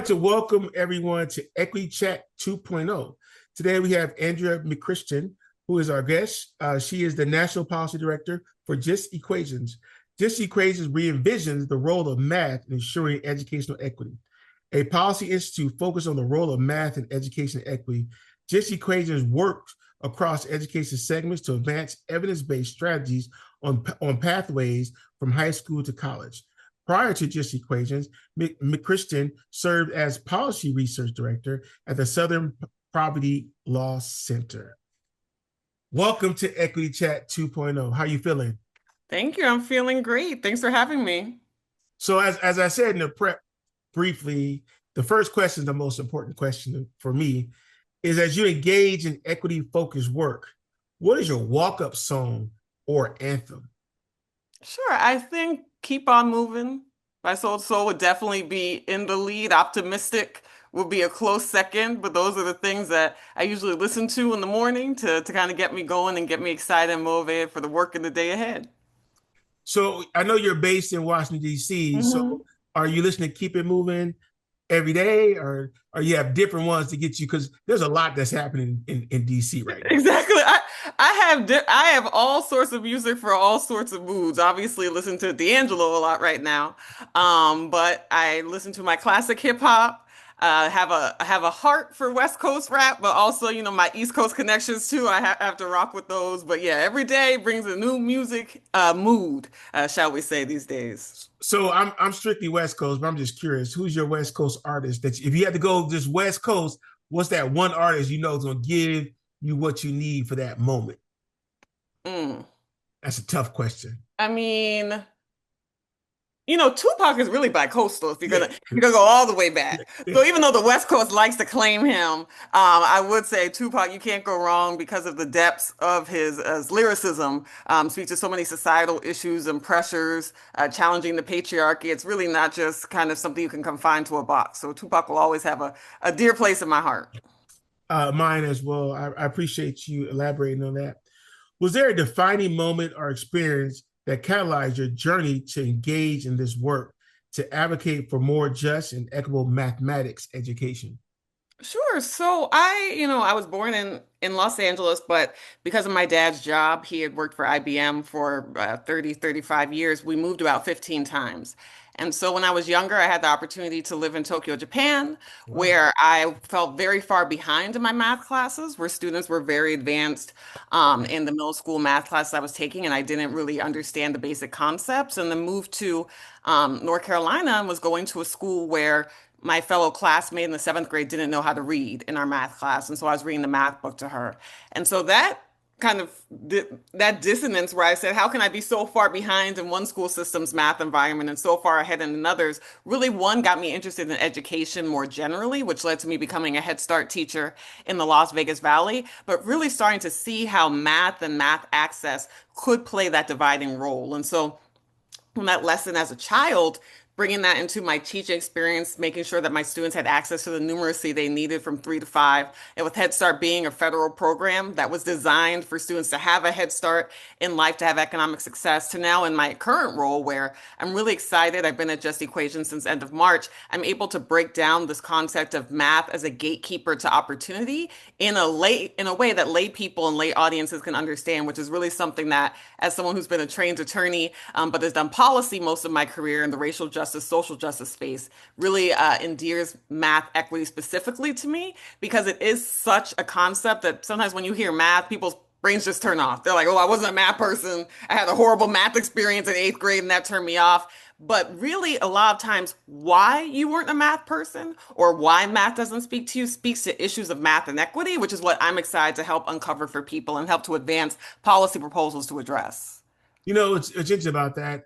like to welcome everyone to Equity Chat 2.0. Today we have Andrea McChristian, who is our guest. She is the National Policy Director for Just Equations. Just Equations re-envisions the role of math in ensuring educational equity. A policy institute focused on the role of math in education equity. Just Equations works across education segments to advance evidence-based strategies on pathways from high school to college. Prior to Just Equations, McChristian served as Policy Research Director at the Southern Poverty Law Center. Welcome to Equity Chat 2.0. How are you feeling? Thank you. I'm feeling great. Thanks for having me. So as I said in the prep briefly, the first question, the most important question for me, is as you engage in equity-focused work, what is your walk-up song or anthem? Sure. I think Keep On Moving by Soul to Soul would definitely be in the lead. Optimistic would be a close second, but those are the things that I usually listen to in the morning to kind of get me going and get me excited and motivated for the work in the day ahead. So I know you're based in Washington, D.C. So Mhm. are you listening to Keep It Moving every day, or you have different ones to get you? Because there's a lot that's happening in DC right now. Exactly. I have all sorts of music for all sorts of moods. Obviously, listen to D'Angelo a lot right now. But I listen to my classic hip hop. I have a heart for West Coast rap, but also, my East Coast connections too. Have to rock with those. But yeah, every day brings a new music mood, shall we say, these days. So I'm strictly West Coast, but I'm just curious, who's your West Coast artist that if you had to go just West Coast, what's that one artist you know is gonna give you what you need for that moment? Mm. That's a tough question. I mean. Tupac is really bi-coastal if Yeah. you're gonna go all the way back. So even though the West Coast likes to claim him, I would say Tupac, you can't go wrong because of the depths of his lyricism. Speaks to so many societal issues and pressures, challenging the patriarchy. It's really not just kind of something you can confine to a box. So Tupac will always have a dear place in my heart. Mine as well. I appreciate you elaborating on that. Was there a defining moment or experience that catalyzed your journey to engage in this work to advocate for more just and equitable mathematics education? Sure. So I was born in Los Angeles, but because of my dad's job, he had worked for IBM for 30, 35 years. We moved about 15 times. And so when I was younger, I had the opportunity to live in Tokyo, Japan, Wow. where I felt very far behind in my math classes, where students were very advanced in the middle school math classes I was taking, and I didn't really understand the basic concepts. And then moved to North Carolina and was going to a school where my fellow classmate in the seventh grade didn't know how to read in our math class. And so I was reading the math book to her. And so that kind of that dissonance where I said, how can I be so far behind in one school system's math environment and so far ahead in another's? Really, one got me interested in education more generally, which led to me becoming a Head Start teacher in the Las Vegas Valley, but really starting to see how math and math access could play that dividing role. And so from that lesson as a child, bringing that into my teaching experience, making sure that my students had access to the numeracy they needed from 3 to 5. And with Head Start being a federal program that was designed for students to have a head start in life, to have economic success, to now in my current role where I'm really excited. I've been at Just Equations since end of March. I'm able to break down this concept of math as a gatekeeper to opportunity in a way that lay people and lay audiences can understand, which is really something that, as someone who's been a trained attorney, but has done policy most of my career in the racial justice, social justice space, really endears math equity specifically to me because it is such a concept that sometimes when you hear math, people's brains just turn off. They're like, oh, I wasn't a math person. I had a horrible math experience in eighth grade and that turned me off. But really, a lot of times, why you weren't a math person or why math doesn't speak to you speaks to issues of math inequity, which is what I'm excited to help uncover for people and help to advance policy proposals to address. You know, it's interesting about that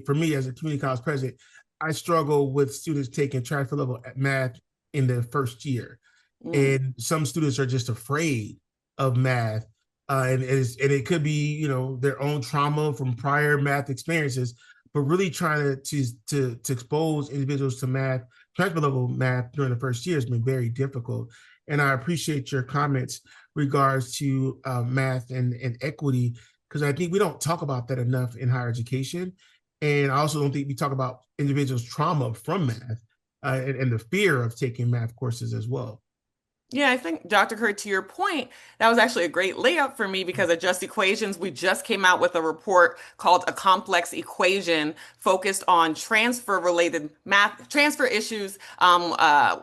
for me as a community college president, I struggle with students taking transfer level math in their first year. Mm. And some students are just afraid of math. And it could be, their own trauma from prior math experiences, but really trying to expose individuals to math, transfer level math during the first year has been very difficult. And I appreciate your comments regards to math and equity because I think we don't talk about that enough in higher education. And I also don't think we talk about individuals' trauma from math. and the fear of taking math courses as well. Yeah, I think, Dr. Curry, to your point, that was actually a great layup for me because at Just Equations, we just came out with a report called A Complex Equation focused on transfer related math, transfer issues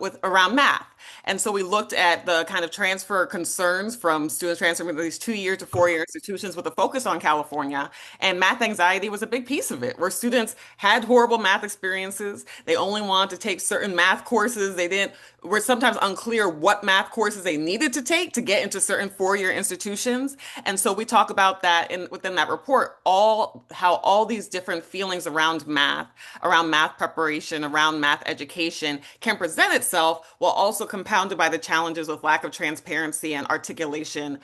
with around math. And so we looked at the kind of transfer concerns from students transferring from these 2 year to 4 year institutions with a focus on California. And math anxiety was a big piece of it, where students had horrible math experiences. They only wanted to take certain math courses. They didn't were sometimes unclear what math courses they needed to take to get into certain 4 year institutions. And so we talk about that within that report, all how all these different feelings around math preparation, around math education can present itself while also compounded by the challenges with lack of transparency and articulation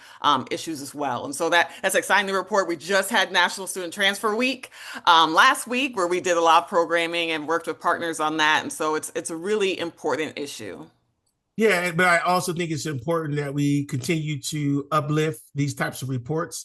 issues as well. And so that's exciting to report. We just had National Student Transfer Week last week where we did a lot of programming and worked with partners on that. And so it's a really important issue. Yeah, but I also think it's important that we continue to uplift these types of reports,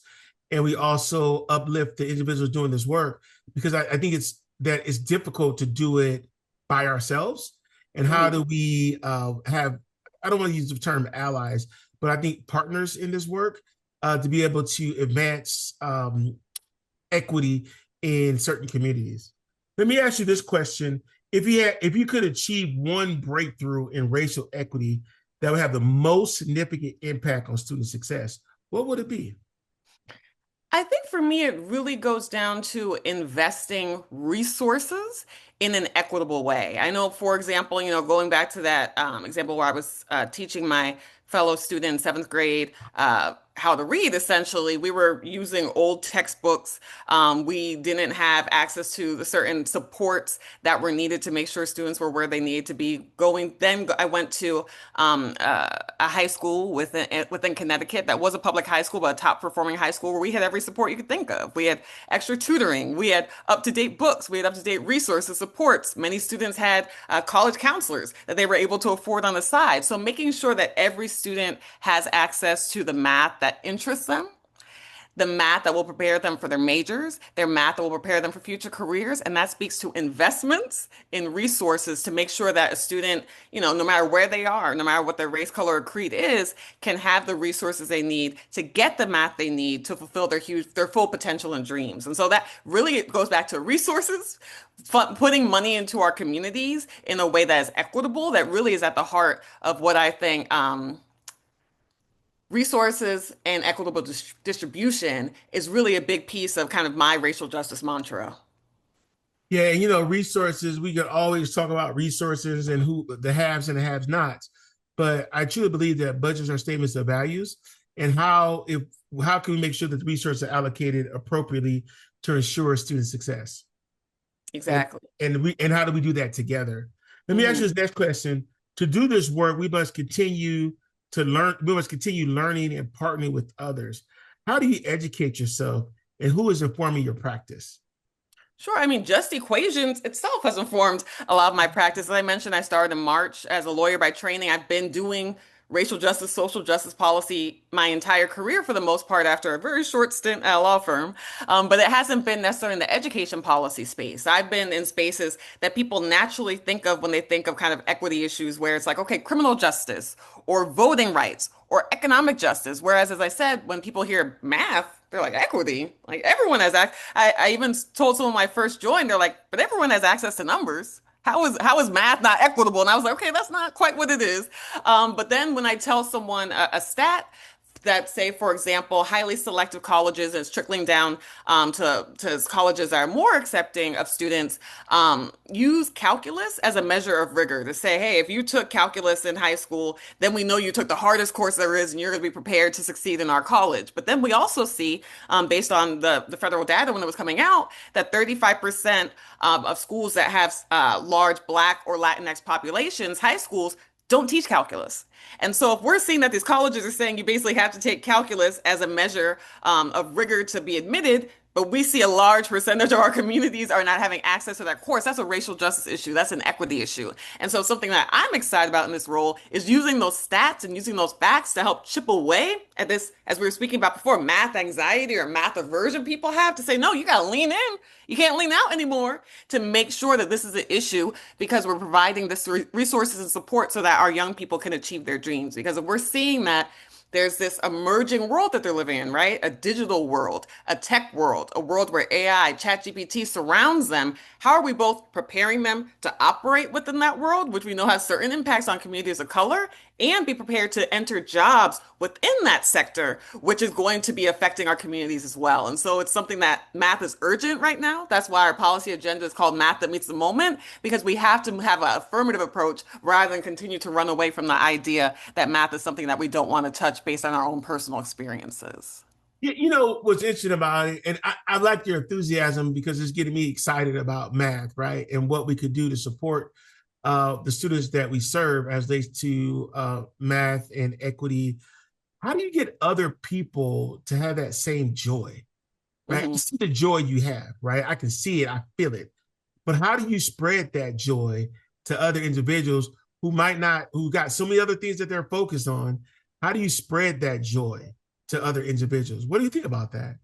and we also uplift the individuals doing this work because I think it's difficult to do it by ourselves. And how Mhm. do we have? I don't want to use the term allies, but I think partners in this work to be able to advance equity in certain communities. Let me ask you this question. If you could achieve one breakthrough in racial equity that would have the most significant impact on student success, what would it be? I think for me, it really goes down to investing resources in an equitable way. I know, for example, going back to that example where I was teaching my fellow student in seventh grade how to read, essentially, we were using old textbooks. We didn't have access to the certain supports that were needed to make sure students were where they needed to be going. Then I went to a high school within Connecticut that was a public high school, but a top performing high school where we had every support you could think of. We had extra tutoring, we had up-to-date books, we had up-to-date resources, supports. Many students had college counselors that they were able to afford on the side. So making sure that every student has access to the math that interests them, the math that will prepare them for their majors, their math that will prepare them for future careers. And that speaks to investments in resources to make sure that a student, no matter where they are, no matter what their race, color, or creed is, can have the resources they need to get the math they need to fulfill their full potential and dreams. And so that really goes back to resources, putting money into our communities in a way that is equitable, that really is at the heart of what I think resources and equitable distribution is really a big piece of kind of my racial justice mantra. Yeah, and resources, we can always talk about resources and who the haves and the have nots. But I truly believe that budgets are statements of values and how can we make sure that the resources are allocated appropriately to ensure student success? and Exactly. and how do we do that together? Let me ask Mhm. you this next question. To do this work, we must continue to learn. We must continue learning and partnering with others. How do you educate yourself, and who is informing your practice? Sure. I mean, just equations itself has informed a lot of my practice. As I mentioned, I started in March as a lawyer by training. I've been doing racial justice, social justice policy my entire career for the most part after a very short stint at a law firm. But it hasn't been necessarily in the education policy space. I've been in spaces that people naturally think of when they think of kind of equity issues, where it's like, okay, criminal justice or voting rights or economic justice. Whereas, as I said, when people hear math, they're like equity. Like everyone has I even told someone when I first joined, they're like, but everyone has access to numbers. How is math not equitable? And I was like, okay, that's not quite what it is. But then when I tell someone a stat that say, for example, highly selective colleges, and it's trickling down to colleges that are more accepting of students, use calculus as a measure of rigor to say, hey, if you took calculus in high school, then we know you took the hardest course there is and you're going to be prepared to succeed in our college. But then we also see, based on the federal data when it was coming out, that 35% of schools that have large Black or Latinx populations, high schools, don't teach calculus. And so if we're seeing that these colleges are saying you basically have to take calculus as a measure of rigor to be admitted, but we see a large percentage of our communities are not having access to that course. That's a racial justice issue. That's an equity issue. And so something that I'm excited about in this role is using those stats and using those facts to help chip away at this, as we were speaking about before, math anxiety or math aversion people have to say, no, you got to lean in. You can't lean out anymore to make sure that this is an issue because we're providing this resources and support so that our young people can achieve their dreams. Because if we're seeing that there's this emerging world that they're living in, right? A digital world, a tech world, a world where AI, ChatGPT surrounds them. How are we both preparing them to operate within that world, which we know has certain impacts on communities of color, and be prepared to enter jobs within that sector, which is going to be affecting our communities as well. And so it's something that math is urgent right now. That's why our policy agenda is called Math That Meets the Moment, because we have to have an affirmative approach rather than continue to run away from the idea that math is something that we don't want to touch based on our own personal experiences. You know what's interesting about it, and I like your enthusiasm because it's getting me excited about math, right? And what we could do to support the students that we serve as they to math and equity. How do you get other people to have that same joy, right? I Mhm. see the joy you have, right? I can see it, I feel it. But how do you spread that joy to other individuals who might not, who got so many other things that they're focused on? How do you spread that joy to other individuals? What do you think about that?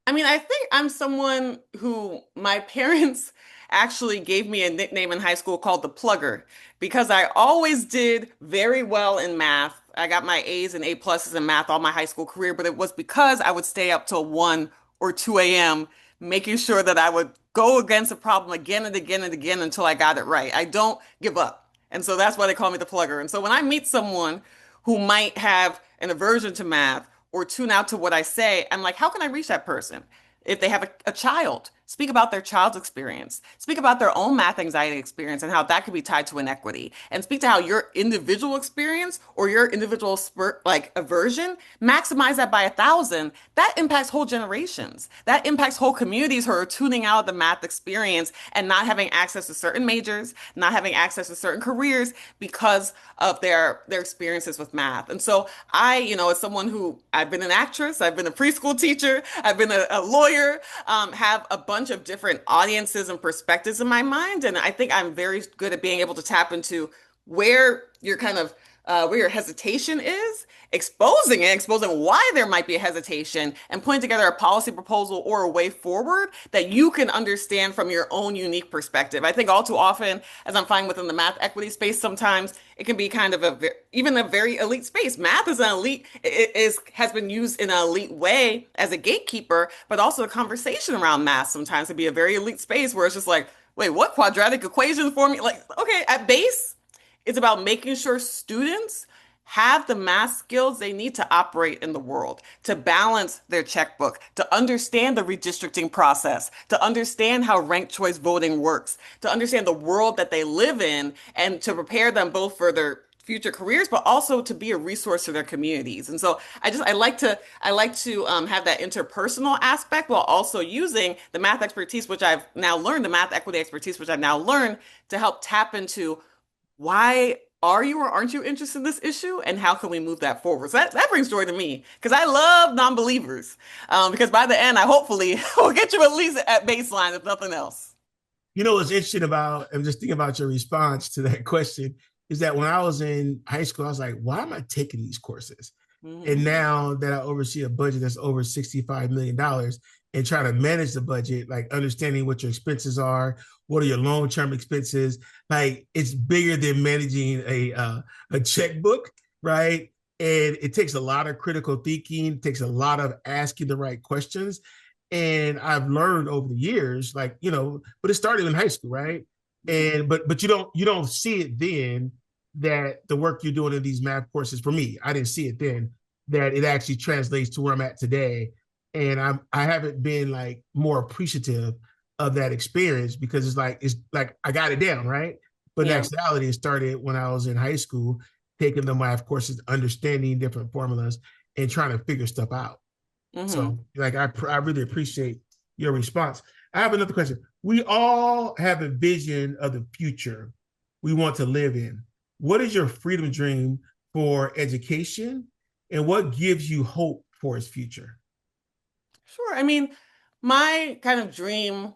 I mean, I think I'm someone who my parents actually gave me a nickname in high school called the plugger because I always did very well in math. I got my A's and A pluses in math all my high school career, but it was because I would stay up till 1 or 2 a.m. making sure that I would go against a problem again and again and again until I got it right. I don't give up. And so that's why they call me the plugger. And so when I meet someone who might have an aversion to math or tune out to what I say, I'm like, how can I reach that person? If they have a child, speak about their child's experience, speak about their own math anxiety experience and how that could be tied to inequity, and speak to how your individual experience or your individual like aversion, maximize that by 1,000. That impacts whole generations. That impacts whole communities who are tuning out of the math experience and not having access to certain majors, not having access to certain careers because of their experiences with math. And so as someone who I've been an actress, I've been a preschool teacher, I've been a lawyer, have a bunch of different audiences and perspectives in my mind. And I think I'm very good at being able to tap into where your kind of where your hesitation is, exposing why there might be a hesitation, and putting together a policy proposal or a way forward that you can understand from your own unique perspective. I think all too often, as I'm finding within the math equity space, sometimes it can be kind of even a very elite space. Math is an elite, has been used in an elite way as a gatekeeper, but also the conversation around math sometimes can be a very elite space where it's just like, wait, what quadratic equation formula? Like, okay, at base, it's about making sure students have the math skills they need to operate in the world, to balance their checkbook, to understand the redistricting process, to understand how ranked choice voting works, to understand the world that they live in, and to prepare them both for their future careers, but also to be a resource to their communities. And so I like to have that interpersonal aspect while also using the math expertise, which I've now learned, the math equity expertise, which I've now learned to help tap into why are you or aren't you interested in this issue and how can we move that forward? So that brings joy to me because I love non-believers. Because by the end, I hopefully will get you at least at baseline, if nothing else. You know what's interesting about, I'm just thinking about your response to that question, is that when I was in high school, I was like, why am I taking these courses? And Mhm. now that I oversee a budget that's over $65 million dollars and try to manage the budget, like understanding what your expenses are, what are your long-term expenses, like it's bigger than managing a checkbook, right? And it takes a lot of critical thinking, takes a lot of asking the right questions. And I've learned over the years, like, but it started in high school, right? Mhm. And but you don't see it then that the work you're doing in these math courses, for me, I didn't see it then, that it actually translates to where I'm at today. And I haven't been like more appreciative of that experience because it's like I got it down, right? But in Yeah. actuality, it started when I was in high school, taking the math courses, understanding different formulas, and trying to figure stuff out. Hmm. So, like, I really appreciate your response. I have another question. We all have a vision of the future we want to live in. What is your freedom dream for education, and what gives you hope for its future? Sure. I mean, my kind of dream,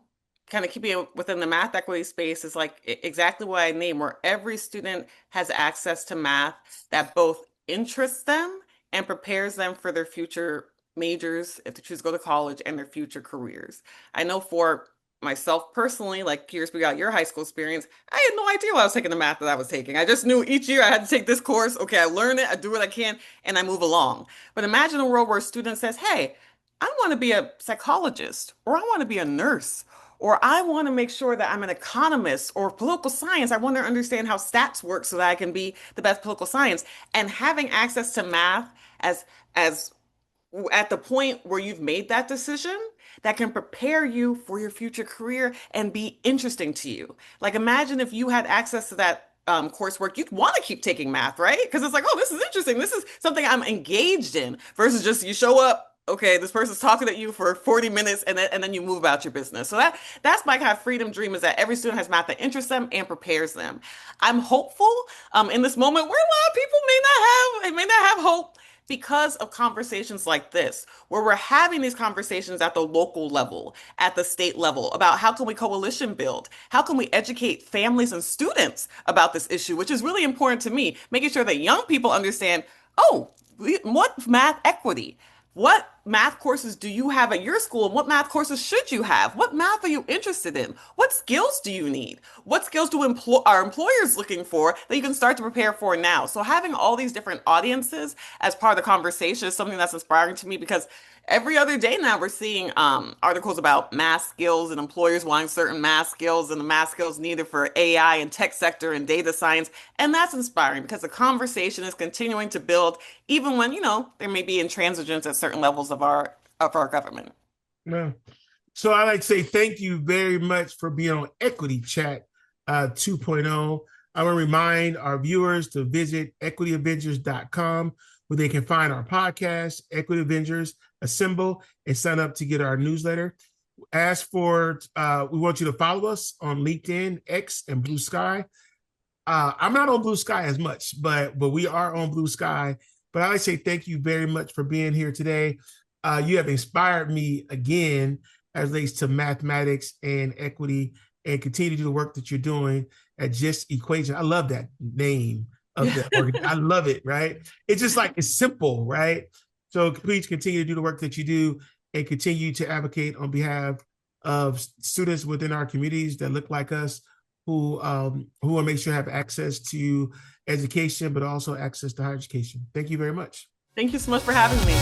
kind of keeping it within the math equity space, is like exactly what I named, where every student has access to math that both interests them and prepares them for their future majors, if they choose to go to college, and their future careers. I know for myself personally, like curious about your high school experience, I had no idea what I was taking the math that I was taking. I just knew each year I had to take this course. Okay, I learn it, I do what I can, and I move along. But imagine a world where a student says, hey, I want to be a psychologist, or I want to be a nurse, or I want to make sure that I'm an economist or political science. I want to understand how stats work so that I can be the best political science. And having access to math as at the point where you've made that decision, that can prepare you for your future career and be interesting to you. Like imagine if you had access to that coursework, you'd want to keep taking math, right? Because it's like, oh, this is interesting. This is something I'm engaged in versus just you show up. Okay, this person's talking at you for 40 minutes and then you move about your business. So that's my kind of freedom dream, is that every student has math that interests them and prepares them. I'm hopeful in this moment where a lot of people may not have hope because of conversations like this, where we're having these conversations at the local level, at the state level, about how can we coalition build? How can we educate families and students about this issue, which is really important to me, making sure that young people understand, oh, what math equity? What math courses do you have at your school, and what math courses should you have? What math are you interested in? What skills do you need? What skills are employers looking for that you can start to prepare for now? So having all these different audiences as part of the conversation is something that's inspiring to me, because every other day now we're seeing articles about math skills and employers wanting certain math skills and the math skills needed for AI and tech sector and data science. And that's inspiring because the conversation is continuing to build, even when, there may be intransigence at certain levels of our government. Yeah. So I like to say thank you very much for being on Equity Chat 2.0. I want to remind our viewers to visit equityavengers.com, where they can find our podcast, Equity Avengers, assemble, and sign up to get our newsletter. As for, we want you to follow us on LinkedIn, X, and Blue Sky. I'm not on Blue Sky as much, but we are on Blue Sky. But I like to say thank you very much for being here today. You have inspired me again as relates to mathematics and equity, and continue to do the work that you're doing at Just Equation. I love that name of the organization. I love it, right? It's just like, it's simple, right? So please continue to do the work that you do and continue to advocate on behalf of students within our communities that look like us, who want to make sure have access to education, but also access to higher education. Thank you very much. Thank you so much for having me.